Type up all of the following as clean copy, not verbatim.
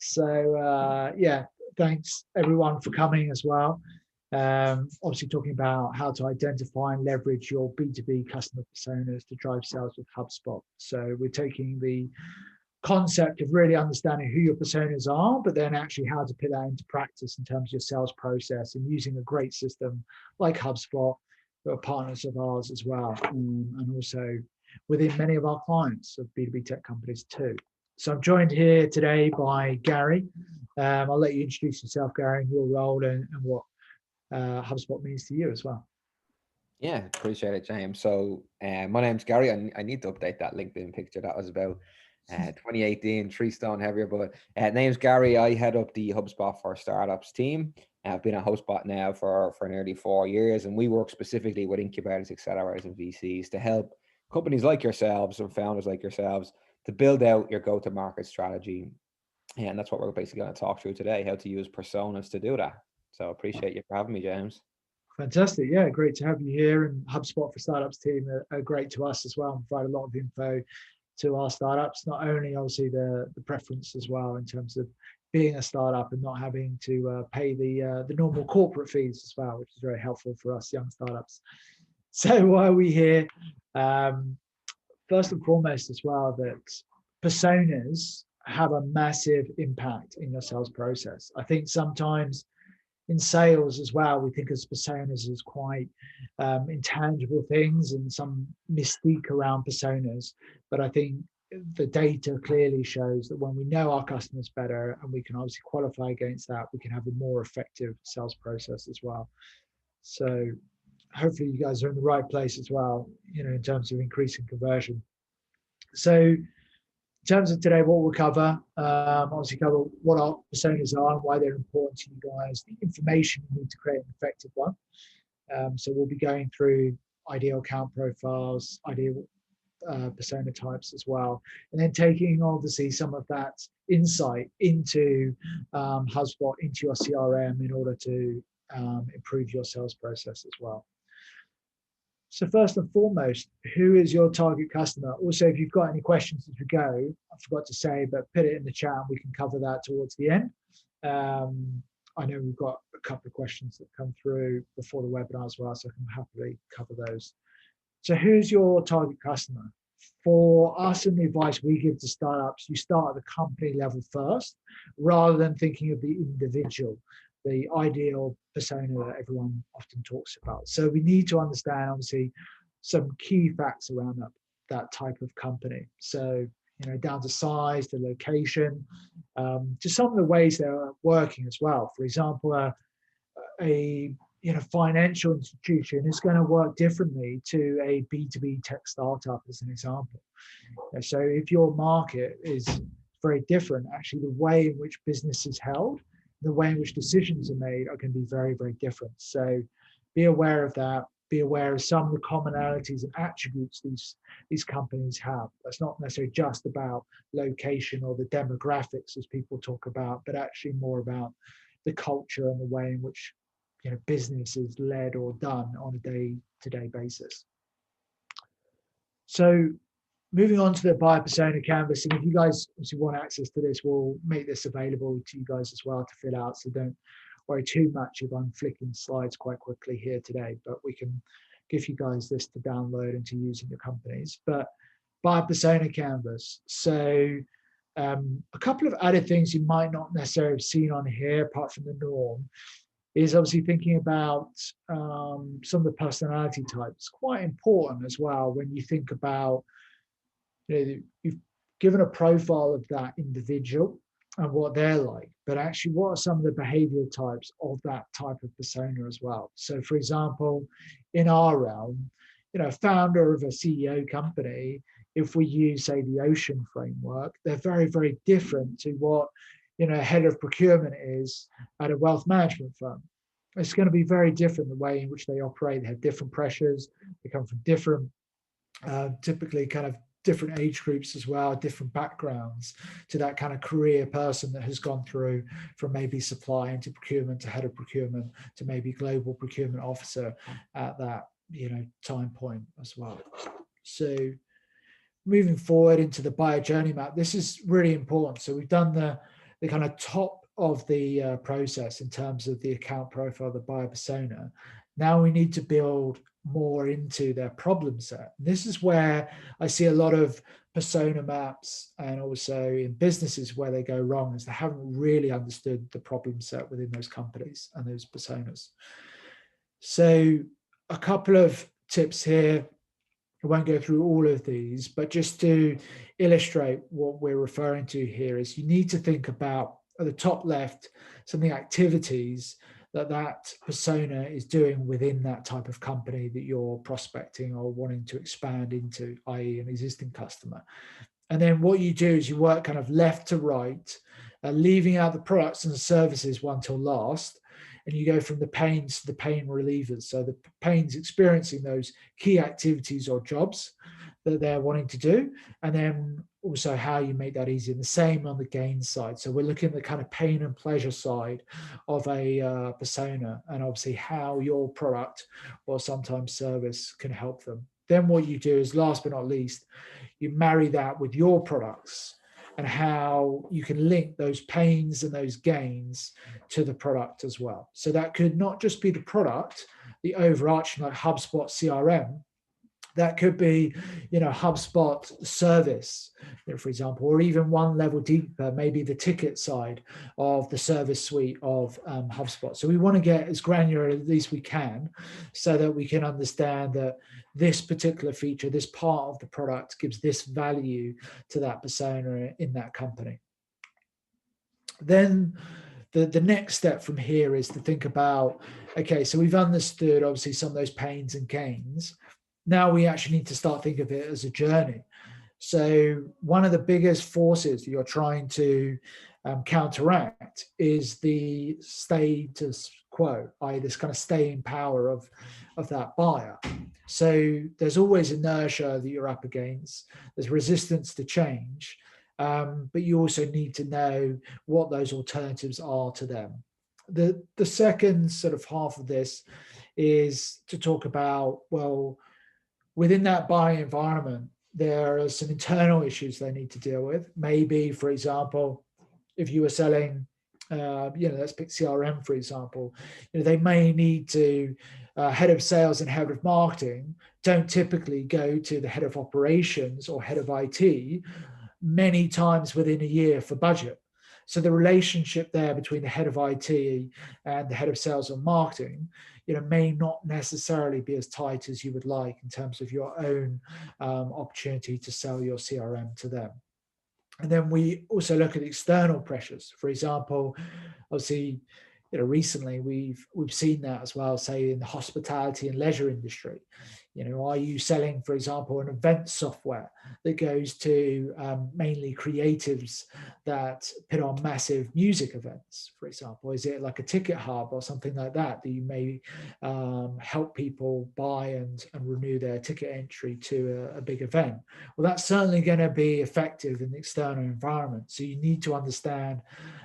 So yeah, thanks everyone for coming as well. Obviously talking about how to identify and leverage your B2B customer personas to drive sales with HubSpot. So we're taking the concept of really understanding who your personas are, but then actually how to put that into practice in terms of your sales process and using a great system like HubSpot, who are partners of ours as well, and also within many of our clients of B2B tech companies too. So I'm joined here today by Gary. I'll let you introduce yourself, Gary, and your role and what HubSpot means to you as well. Yeah, appreciate it, James. So my name's Gary. I need to update that LinkedIn picture. That was about 2018, 3 stone heavier. But name's Gary. I head up the HubSpot for Startups team. I've been at HubSpot now for nearly 4 years, and we work specifically with incubators, accelerators, and VCs to help companies like yourselves or founders like yourselves to build out your go-to-market strategy. And that's what we're basically going to talk through today, how to use personas to do that. So appreciate you for having me, James. Fantastic. Yeah, great to have you here. And HubSpot for Startups team are great to us as well and provide a lot of info to our startups, not only obviously the preference as well in terms of being a startup and not having to pay the normal corporate fees as well, which is very helpful for us young startups. So why are we here? First and foremost as well, that personas have a massive impact in your sales process. I think sometimes in sales as well, we think of personas as quite intangible things and some mystique around personas. But I think the data clearly shows that when we know our customers better and we can obviously qualify against that, we can have a more effective sales process as well. So hopefully you guys are in the right place as well, in terms of increasing conversion. So in terms of today, what we'll cover, obviously cover what our personas are and why they're important to you guys, the information you need to create an effective one. So we'll be going through ideal account profiles, ideal persona types as well, and then taking obviously some of that insight into HubSpot, into your CRM in order to improve your sales process as well. So first and foremost, who is your target customer? Also, if you've got any questions as we go, I forgot to say, but put it in the chat and we can cover that towards the end. I know we've got a couple of questions that come through before the webinar as well, so I can happily cover those. So who's your target customer? For us and the advice we give to startups, you start at the company level first, rather than thinking of the individual, the ideal persona that everyone often talks about. So we need to understand, obviously, some key facts around that type of company. So, down to size, the location, to some of the ways they're working as well. For example, a financial institution is going to work differently to a B2B tech startup, as an example. So if your market is very different, actually the way in which business is held, the way in which decisions are made are going to be very, very different. So be aware of that. Be aware of some of the commonalities and attributes these companies have. That's not necessarily just about location or the demographics as people talk about, but actually more about the culture and the way in which business is led or done on a day-to-day basis. So moving on to the buyer persona canvas, and if you guys obviously want access to this, we'll make this available to you guys as well to fill out, so don't worry too much if I'm flicking slides quite quickly here today, but we can give you guys this to download and to use in your companies. But buyer persona canvas, so a couple of added things you might not necessarily have seen on here apart from the norm is obviously thinking about some of the personality types. Quite important as well when you think about, you've given a profile of that individual and what they're like, but actually what are some of the behavioral types of that type of persona as well. So for example, in our realm, founder of a CEO company, if we use, say, the Ocean framework, they're very, very different to what head of procurement is at a wealth management firm. It's going to be very different the way in which they operate. They have different pressures. They come from different, typically kind of different age groups as well, different backgrounds to that kind of career person that has gone through from maybe supply into procurement to head of procurement to maybe global procurement officer at that time point as well. So moving forward into the buyer journey map, this is really important. So we've done the the kind of top of the process in terms of the account profile, the buyer persona. Now we need to build more into their problem set. And this is where I see a lot of persona maps, and also in businesses where they go wrong, is they haven't really understood the problem set within those companies and those personas. So a couple of tips here. I won't go through all of these, but just to illustrate what we're referring to here is you need to think about, at the top left, some of the activities that persona is doing within that type of company that you're prospecting or wanting to expand into, i.e. an existing customer. And then what you do is you work kind of left to right, leaving out the products and services one till last, and you go from the pains to the pain relievers. So the pains experiencing those key activities or jobs that they're wanting to do, and then also how you make that easy. And the same on the gain side. So we're looking at the kind of pain and pleasure side of a persona, and obviously how your product or sometimes service can help them. Then what you do is, last but not least, you marry that with your products and how you can link those pains and those gains to the product as well. So that could not just be the product, the overarching like HubSpot CRM. That could be, HubSpot service, for example, or even one level deeper, maybe the ticket side of the service suite of HubSpot. So we want to get as granular as least we can, so that we can understand that this particular feature, this part of the product, gives this value to that persona in that company. Then the next step from here is to think about, okay, so we've understood obviously some of those pains and gains. Now we actually need to start thinking of it as a journey. So one of the biggest forces that you're trying to counteract is the status quo, i.e. this kind of staying power of that buyer. So there's always inertia that you're up against. There's resistance to change, but you also need to know what those alternatives are to them. The second sort of half of this is to talk about, well, within that buying environment, there are some internal issues they need to deal with. Maybe, for example, if you were selling, let's pick CRM, for example, they may need to, head of sales and head of marketing don't typically go to the head of operations or head of IT many times within a year for budget. So the relationship there between the head of IT and the head of sales and marketing, may not necessarily be as tight as you would like in terms of your own opportunity to sell your CRM to them. And then we also look at external pressures. For example, obviously, recently we've seen that as well, say in the hospitality and leisure industry. Are you selling, for example, an event software that goes to mainly creatives that put on massive music events, for example? Is it like a ticket hub or something like that you may help people buy and renew their ticket entry to a big event? Well, that's certainly going to be effective in the external environment. So you need to understand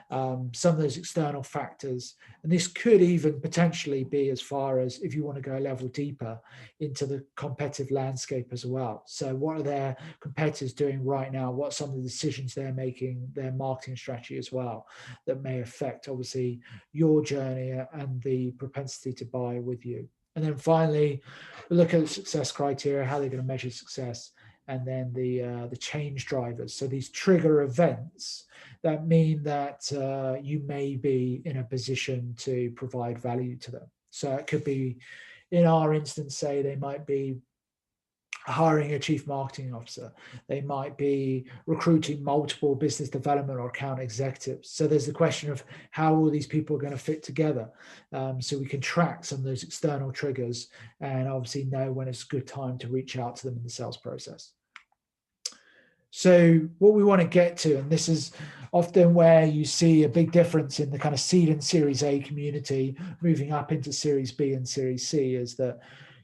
some of those external factors. And this could even potentially be as far as, if you want to go a level deeper, into the competitive landscape as well. So what are their competitors doing right now? What are some of the decisions they're making, their marketing strategy as well, that may affect obviously your journey and the propensity to buy with you. And then finally, we look at the success criteria, how they're going to measure success, and then the change drivers. So these trigger events that mean that you may be in a position to provide value to them. So it could be, in our instance, say they might be hiring a chief marketing officer. They might be recruiting multiple business development or account executives. So there's the question of how all these people are going to fit together. So we can track some of those external triggers and obviously know when it's a good time to reach out to them in the sales process. So what we want to get to, and this is often where you see a big difference in the kind of seed and Series A community moving up into Series B and Series C, is that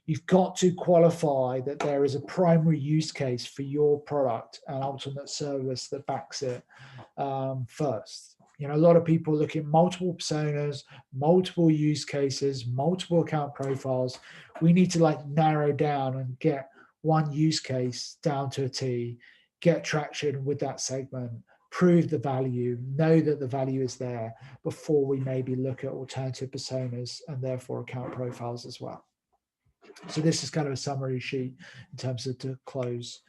you've got to qualify that there is a primary use case for your product and ultimate service that backs it first. A lot of people look at multiple personas, multiple use cases, multiple account profiles. We need to narrow down and get one use case down to a T, get traction with that segment, prove the value, know that the value is there before we maybe look at alternative personas and therefore account profiles as well. So this is kind of a summary sheet in terms of to close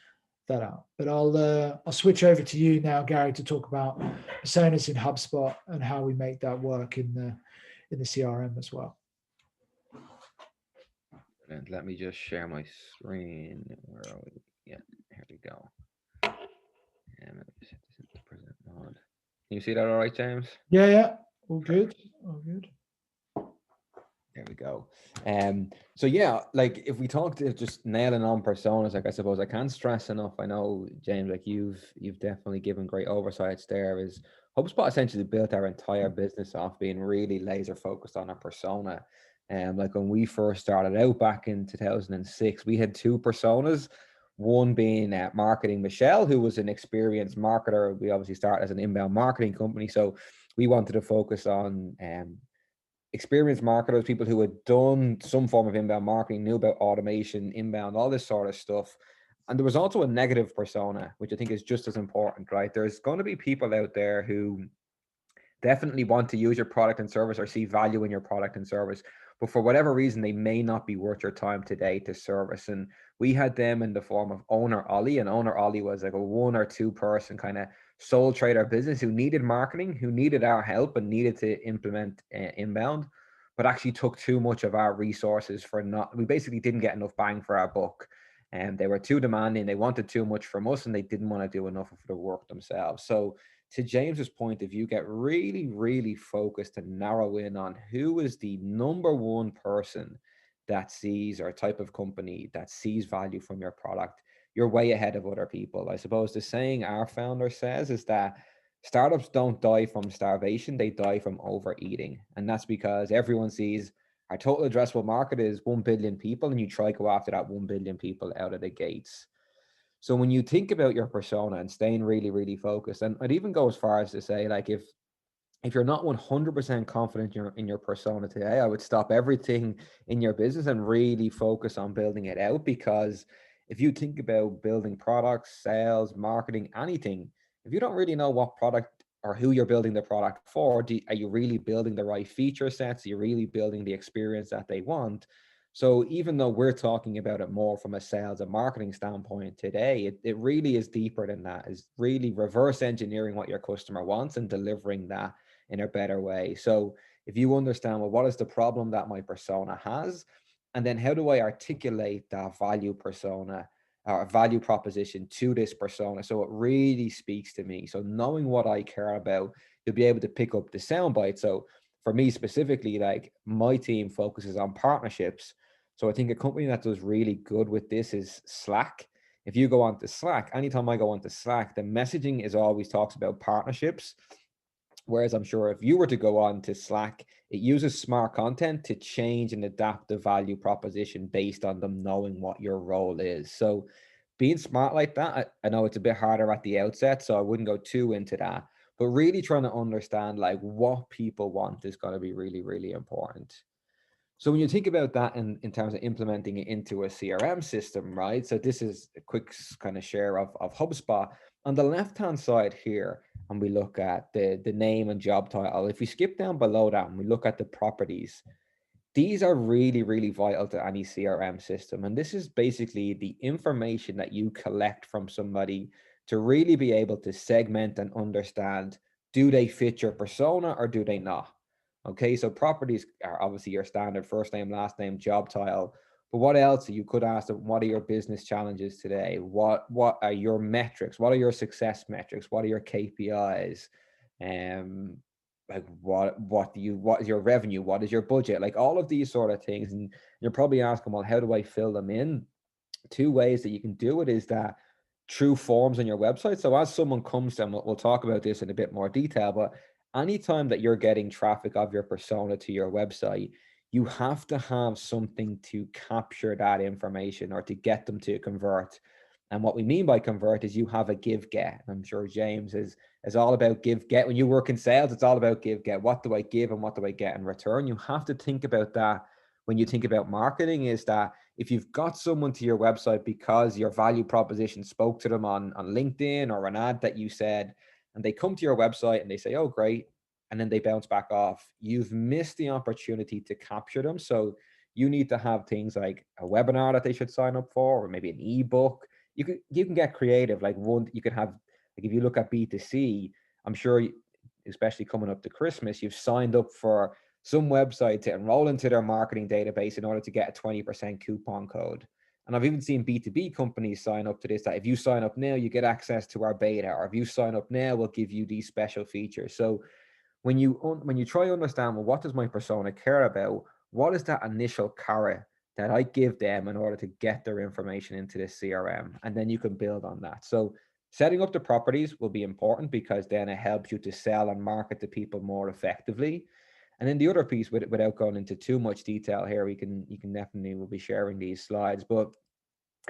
that out. But I'll switch over to you now, Gary, to talk about personas in HubSpot and how we make that work in the CRM as well. And let me just share my screen. Where are we? Yeah, here we go. And let me set this into present mode. Can you see that all right, James? Yeah, all good, all good. There we go. So yeah, like if we talk to just nailing on personas, like I suppose I can't stress enough. I know, James, like you've definitely given great oversights there. Is HubSpot essentially built our entire business off being really laser focused on a persona. And like when we first started out back in 2006, we had two personas. One being marketing Michelle, who was an experienced marketer. We obviously started as an inbound marketing company, so we wanted to focus on experienced marketers, people who had done some form of inbound marketing, knew about automation, inbound, all this sort of stuff. And there was also a negative persona, which I think is just as important, right? There's going to be people out there who definitely want to use your product and service or see value in your product and service, but for whatever reason, they may not be worth your time today to service. And we had them in the form of Owner Ollie, and Owner Ollie was like a 1 or 2 person kind of sole trader business who needed marketing, who needed our help and needed to implement inbound, but actually took too much of our resources for we basically didn't get enough bang for our buck. And they were too demanding, they wanted too much from us, and they didn't want to do enough of the work themselves. So to James's point, if you get really, really focused and narrow in on who is the number one person that sees, or type of company that sees value from your product, you're way ahead of other people. I suppose the saying our founder says is that startups don't die from starvation, they die from overeating. And that's because everyone sees our total addressable market is 1 billion people, and you try to go after that 1 billion people out of the gates. So when you think about your persona and staying really, really focused, and I'd even go as far as to say, like, if you're not 100% confident in your persona today, I would stop everything in your business and really focus on building it out. Because if you think about building products, sales, marketing, anything, if you don't really know what product or who you're building the product for, are you really building the right feature sets? Are you really building the experience that they want? So even though we're talking about it more from a sales and marketing standpoint today, it really is deeper than that. Is really reverse engineering what your customer wants and delivering that in a better way. So if you understand, well, what is the problem that my persona has? And then how do I articulate that value persona or value proposition to this persona so it really speaks to me? So knowing what I care about, you'll be able to pick up the soundbite. So for me specifically, like my team focuses on partnerships. So I think a company that does really good with this is Slack. If you go onto Slack, anytime I go onto Slack, the messaging is always talks about partnerships. Whereas I'm sure if you were to go on to Slack, it uses smart content to change and adapt the value proposition based on them knowing what your role is. So being smart like that, I know it's a bit harder at the outset, so I wouldn't go too into that. But really trying to understand like what people want is going to be really, really important. So when you think about that in terms of implementing it into a CRM system, right? So this is a quick kind of share of HubSpot. On the left-hand side here, and we look at the name and job title. If we skip down below that and we look at the properties, these are really, really vital to any CRM system. And this is basically the information that you collect from somebody to really be able to segment and understand, do they fit your persona or do they not? Okay, so properties are obviously your standard first name, last name, job title. But what else? You could ask them, what are your business challenges today? What are your metrics? What are your success metrics? What are your KPIs? Like what is your revenue? What is your budget? Like all of these sort of things. And you're probably asking, well, how do I fill them in? 2 ways that you can do it is that through forms on your website. So as someone comes to them, we'll talk about this in a bit more detail, but anytime that you're getting traffic of your persona to your website, you have to have something to capture that information or to get them to convert. And what we mean by convert is you have a give get. I'm sure James is all about give get. When you work in sales, it's all about give get. What do I give and what do I get in return? You have to think about that when you think about marketing, is that if you've got someone to your website because your value proposition spoke to them on LinkedIn or an ad that you said, and they come to your website and they say, oh, great, and then they bounce back off, you've missed the opportunity to capture them. So you need to have things like a webinar that they should sign up for, or maybe an ebook. You can get creative. Like one, you could have, like if you look at B2C, I'm sure, especially coming up to Christmas, you've signed up for some website to enroll into their marketing database in order to get a 20% coupon code. And I've even seen B2B companies sign up to this, that if you sign up now, you get access to our beta, or if you sign up now, we'll give you these special features. So when you try to understand, well, what does my persona care about? What is that initial carrot that I give them in order to get their information into this CRM? And then you can build on that. So setting up the properties will be important, because then it helps you to sell and market to people more effectively. And then the other piece, without going into too much detail here, you can definitely, we'll be sharing these slides. But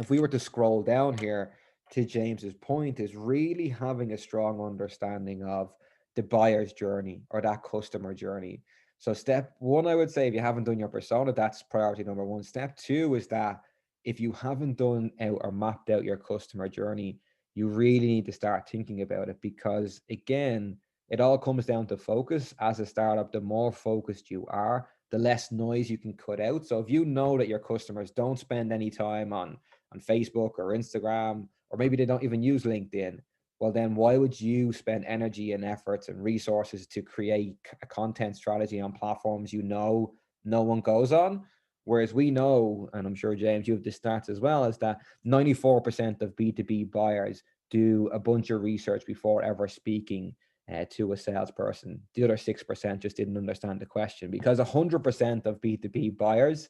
if we were to scroll down here, to James's point, is really having a strong understanding of the buyer's journey, or that customer journey. So step one, I would say, if you haven't done your persona, that's priority number one. Step two is that if you haven't done out or mapped out your customer journey, you really need to start thinking about it, because again, it all comes down to focus. As a startup, the more focused you are, the less noise you can cut out. So if you know that your customers don't spend any time on Facebook or Instagram, or maybe they don't even use LinkedIn, well, then why would you spend energy and efforts and resources to create a content strategy on platforms you know no one goes on? Whereas we know, and I'm sure, James, you have the stats as well, is that 94% of B2B buyers do a bunch of research before ever speaking to a salesperson. The other 6% just didn't understand the question, because 100% of B2B buyers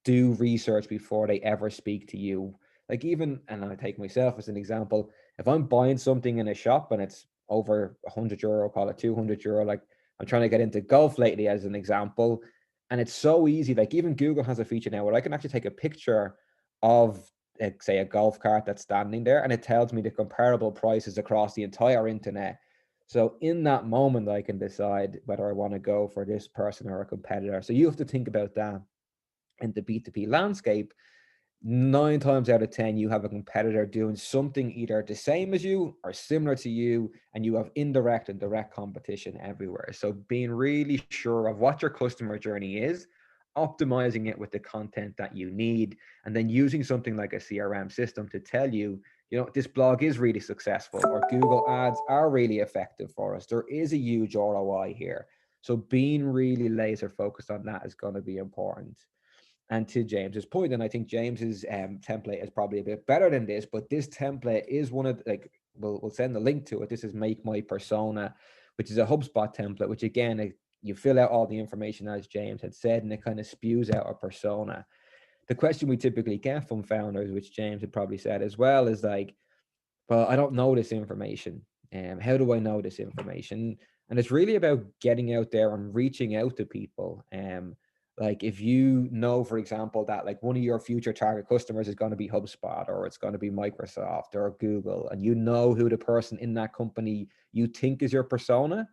do research before they ever speak to you. Like even, and I take myself as an example, if I'm buying something in a shop and it's over €100, call it €200, like I'm trying to get into golf lately as an example, and it's so easy. Like even Google has a feature now where I can actually take a picture of, say, a golf cart that's standing there, and it tells me the comparable prices across the entire internet. So in that moment, I can decide whether I want to go for this person or a competitor. So you have to think about that in the B2B landscape. 9 times out of 10, you have a competitor doing something either the same as you or similar to you, and you have indirect and direct competition everywhere. So being really sure of what your customer journey is, optimizing it with the content that you need, and then using something like a CRM system to tell you, this blog is really successful, or Google ads are really effective for us. There is a huge ROI here. So being really laser focused on that is going to be important. And to James's point, and I think James's template is probably a bit better than this, but this template is one of, like, we'll send the link to it. This is Make My Persona, which is a HubSpot template, which again, you fill out all the information as James had said, and it kind of spews out a persona. The question we typically get from founders, which James had probably said as well, is like, well, I don't know this information. How do I know this information? And it's really about getting out there and reaching out to people. Like if you know, for example, that like one of your future target customers is going to be HubSpot, or it's going to be Microsoft or Google, and you know who the person in that company you think is your persona,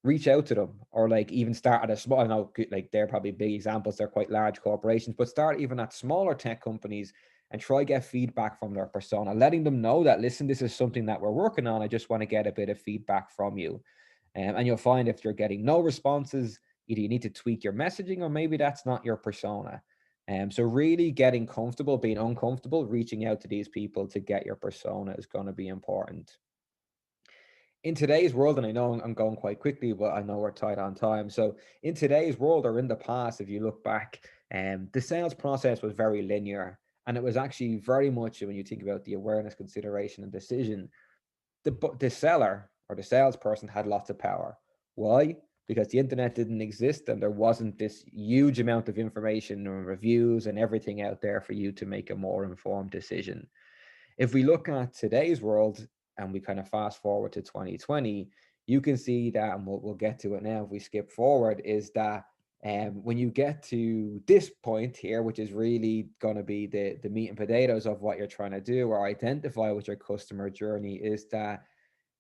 reach out to them. Or like even start at a small, I know like they're probably big examples, they're quite large corporations, but start even at smaller tech companies and try get feedback from their persona, letting them know that, listen, this is something that we're working on. I just want to get a bit of feedback from you. And you'll find if you're getting no responses, either you need to tweak your messaging, or maybe that's not your persona. So really getting comfortable, being uncomfortable, reaching out to these people to get your persona is going to be important. In today's world, and I know I'm going quite quickly, but I know we're tight on time. So in today's world, or in the past, if you look back, the sales process was very linear. And it was actually very much, when you think about the awareness, consideration, and decision, the seller or the salesperson had lots of power. Why? Because the internet didn't exist, and there wasn't this huge amount of information and reviews and everything out there for you to make a more informed decision. If we look at today's world and we kind of fast forward to 2020, you can see that, and we'll get to it now if we skip forward, is that when you get to this point here, which is really going to be the meat and potatoes of what you're trying to do or identify with your customer journey, is that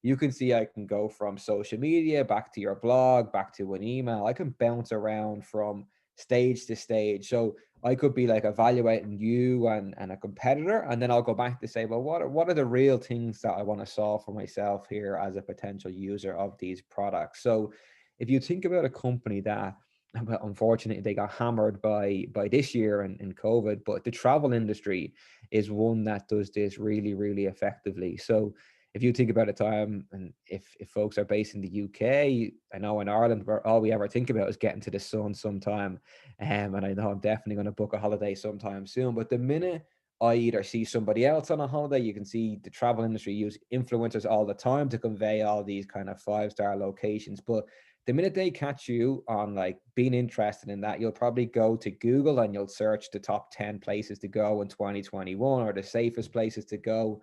you can see I can go from social media back to your blog, back to an email. I can bounce around from stage to stage. So I could be like evaluating you and a competitor, and then I'll go back to say, well, what are the real things that I want to solve for myself here as a potential user of these products? So if you think about a company that, well, unfortunately, they got hammered by this year and in COVID, but the travel industry is one that does this really, really effectively. So if you think about a time, and if folks are based in the UK, I know in Ireland, where all we ever think about is getting to the sun sometime. And I know I'm definitely going to book a holiday sometime soon. But the minute I either see somebody else on a holiday, you can see the travel industry use influencers all the time to convey all these kind of 5-star locations. But the minute they catch you on like being interested in that, you'll probably go to Google and you'll search the top 10 places to go in 2021 or the safest places to go.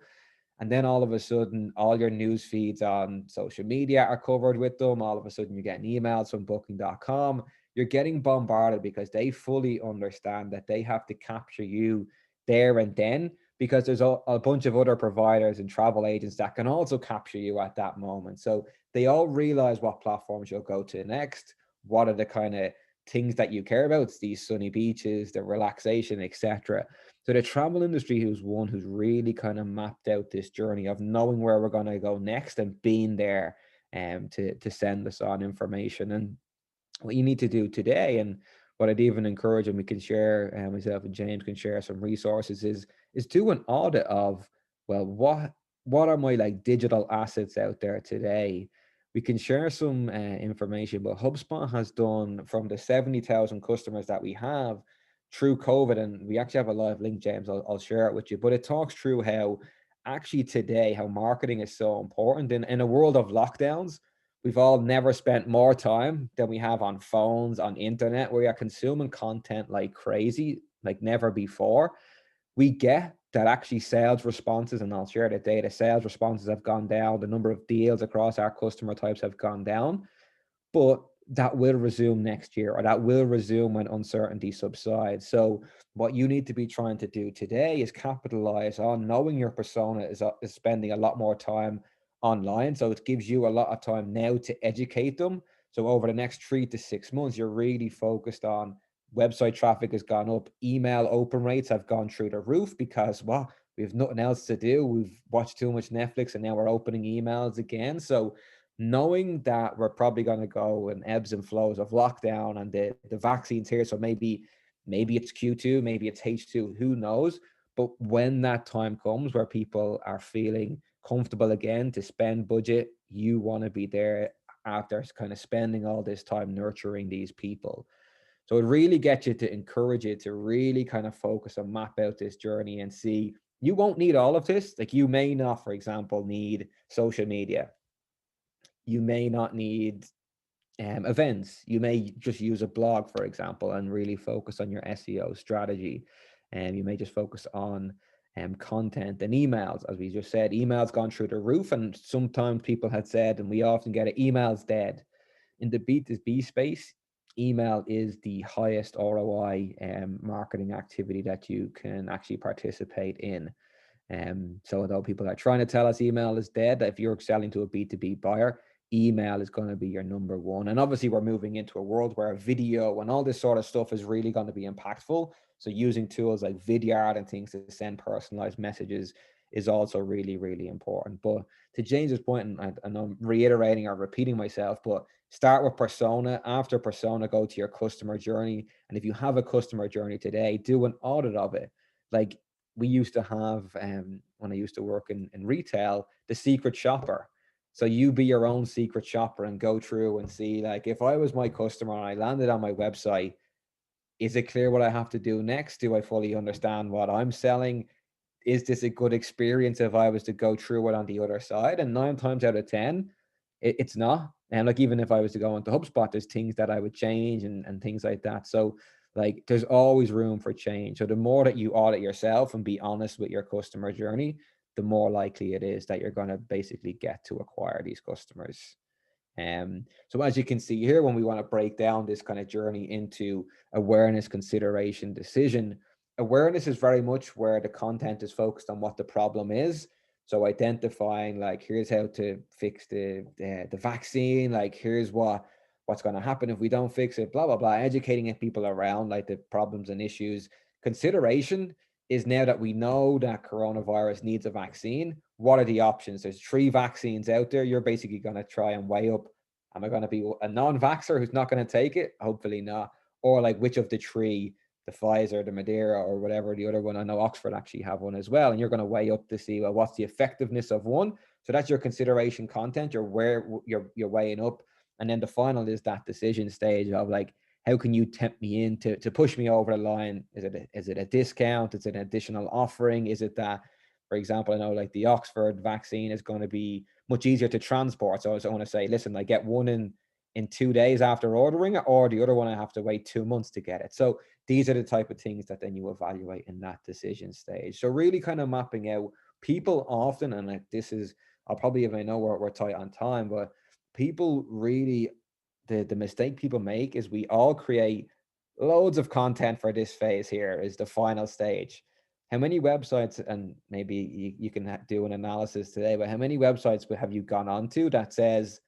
And then all of a sudden, all your news feeds on social media are covered with them. All of a sudden, you're getting emails from booking.com. You're getting bombarded because they fully understand that they have to capture you there and then, because there's a bunch of other providers and travel agents that can also capture you at that moment. So they all realize what platforms you'll go to next, what are the kind of things that you care about. It's these sunny beaches, the relaxation, etc. So the travel industry who's one who's really kind of mapped out this journey of knowing where we're going to go next and being there to send us on information. And what you need to do today, and what I'd even encourage, and we can share, myself and James can share some resources, is do an audit of, well, what are my like digital assets out there today. We can share some information, but HubSpot has done, from the 70,000 customers that we have through COVID, and we actually have a live link, James, I'll share it with you, but it talks through how actually today, how marketing is so important in a world of lockdowns. We've all never spent more time than we have on phones, on internet. We are consuming content like crazy, like never before. We get that actually sales responses, and I'll share the data, sales responses have gone down. The number of deals across our customer types have gone down, but that will resume next year, or that will resume when uncertainty subsides. So what you need to be trying to do today is capitalize on knowing your persona is spending a lot more time online. So it gives you a lot of time now to educate them. So over the next 3 to 6 months, you're really focused on website traffic has gone up, email open rates have gone through the roof because, well, we have nothing else to do. We've watched too much Netflix and now we're opening emails again. So knowing that we're probably going to go in ebbs and flows of lockdown, and the vaccines here, so maybe it's Q2, maybe it's H2, who knows. But when that time comes where people are feeling comfortable again to spend budget, you want to be there after kind of spending all this time nurturing these people. So it really gets you to encourage you to really kind of focus and map out this journey and see, you won't need all of this. Like you may not, for example, need social media. You may not need events. You may just use a blog, for example, and really focus on your SEO strategy. And you may just focus on content and emails. As we just said, emails gone through the roof. And sometimes people had said, and we often get it, emails dead. In the B2B space, email is the highest ROI marketing activity that you can actually participate in. So although people are trying to tell us email is dead, if you're selling to a B2B buyer, email is going to be your number one. And obviously we're moving into a world where video and all this sort of stuff is really going to be impactful. So using tools like Vidyard and things to send personalized messages is also really, really important. But to James's point, and I'm reiterating or repeating myself, but start with persona. After persona, go to your customer journey. And if you have a customer journey today, do an audit of it. Like we used to have, when I used to work in retail, the secret shopper. So you be your own secret shopper and go through and see, like, if I was my customer and I landed on my website, is it clear what I have to do next? Do I fully understand what I'm selling? Is this a good experience if I was to go through it on the other side? And 9 times out of 10, it's not. And like, even if I was to go into HubSpot, there's things that I would change and things like that. So like, there's always room for change. So the more that you audit yourself and be honest with your customer journey, the more likely it is that you're going to basically get to acquire these customers. So as you can see here, when we want to break down this kind of journey into awareness, consideration, decision, awareness is very much where the content is focused on what the problem is. So identifying, like, here's how to fix the vaccine, like here's what what's going to happen if we don't fix it, blah, blah, blah, educating people around like the problems and issues. Consideration is now that we know that coronavirus needs a vaccine, what are the options? There's 3 vaccines out there. You're basically going to try and weigh up, am I going to be a non-vaxxer who's not going to take it? Hopefully not. Or like which of the 3, the Pfizer, the Madeira, or whatever the other one. I know Oxford actually have one as well. And you're going to weigh up to see, well, what's the effectiveness of one? So that's your consideration content. You're weighing up. And then the final is that decision stage of like, how can you tempt me in to push me over the line? Is it a discount? Is it an additional offering? Is it that, for example, I know like the Oxford vaccine is going to be much easier to transport. So I want to say, listen, I get one in 2 days after ordering it, or the other one I have to wait 2 months to get it. So these are the type of things that then you evaluate in that decision stage. So really kind of mapping out people often, and like this is, I'll probably, if I know we're tight on time, but people really, the mistake people make is we all create loads of content for this phase here is the final stage. How many websites, and maybe you can do an analysis today, but how many websites have you gone onto that says,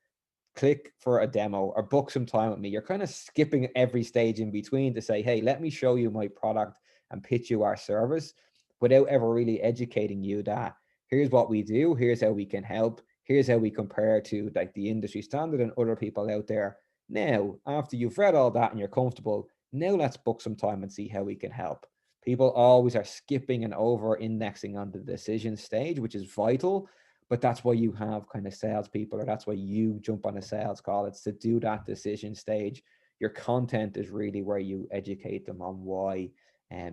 click for a demo or book some time with me? You're kind of skipping every stage in between to say, hey, let me show you my product and pitch you our service, without ever really educating you that here's what we do, here's how we can help, here's how we compare to like the industry standard and other people out there. Now, after you've read all that and you're comfortable, now let's book some time and see how we can help. People always are skipping and over indexing on the decision stage, which is vital. But that's why you have kind of salespeople, or that's why you jump on a sales call. It's to do that decision stage. Your content is really where you educate them on why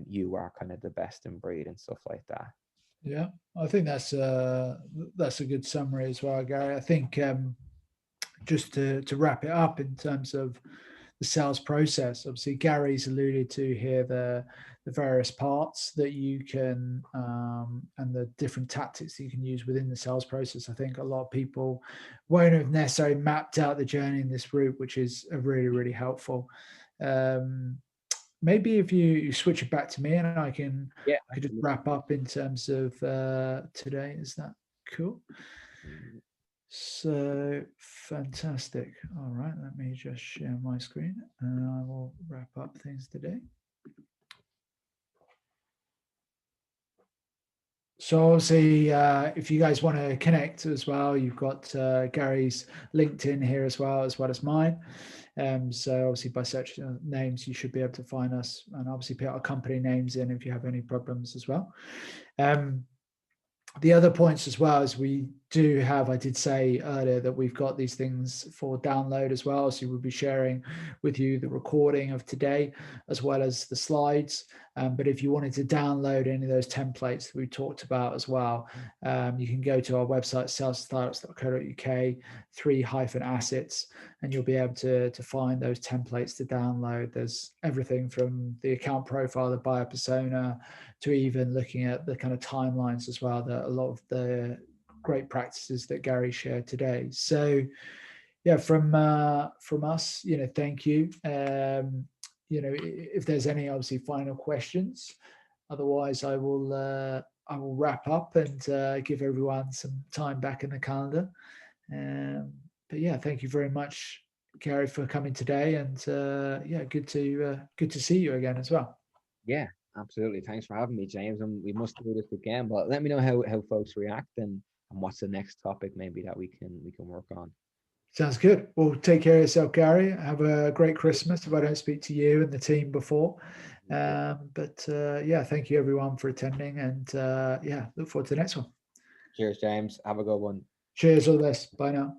you are kind of the best in breed and stuff like that. Yeah, I think that's a good summary as well, Gary. I think just to wrap it up in terms of the sales process, obviously Gary's alluded to here the various parts that you can and the different tactics that you can use within the sales process. I think a lot of people won't have necessarily mapped out the journey in this route, which is really, really helpful. Maybe if you switch it back to me and I Yeah, could just absolutely. wrap up in terms of today. Is that cool? So fantastic. All right, let me just share my screen and I will wrap up things today. So obviously, if you guys want to connect as well, you've got Gary's LinkedIn here as well as mine. So obviously by searching names, you should be able to find us, and obviously put our company names in if you have any problems as well. The other points as well is we do have, I did say earlier that we've got these things for download as well. So we'll be sharing with you the recording of today as well as the slides. But if you wanted to download any of those templates that we talked about as well, you can go to our website, salesstartups.co.uk, 3-assets, and you'll be able to find those templates to download. There's everything from the account profile, the buyer persona, to even looking at the kind of timelines as well, that a lot of the great practices that Gary shared today. So yeah, from us, thank you. If there's any obviously final questions, otherwise I will wrap up and give everyone some time back in the calendar. But yeah, thank you very much, Gary, for coming today, and yeah, good to see you again as well. Yeah, absolutely. Thanks for having me, James. And we must do this again. But let me know how folks react and what's the next topic maybe that we can work on. Sounds good. Well, take care of yourself, Gary. Have a great Christmas if I don't speak to you and the team before. But yeah, thank you everyone for attending, and yeah, look forward to the next one. Cheers, James. Have a good one. Cheers, all the best. Bye now.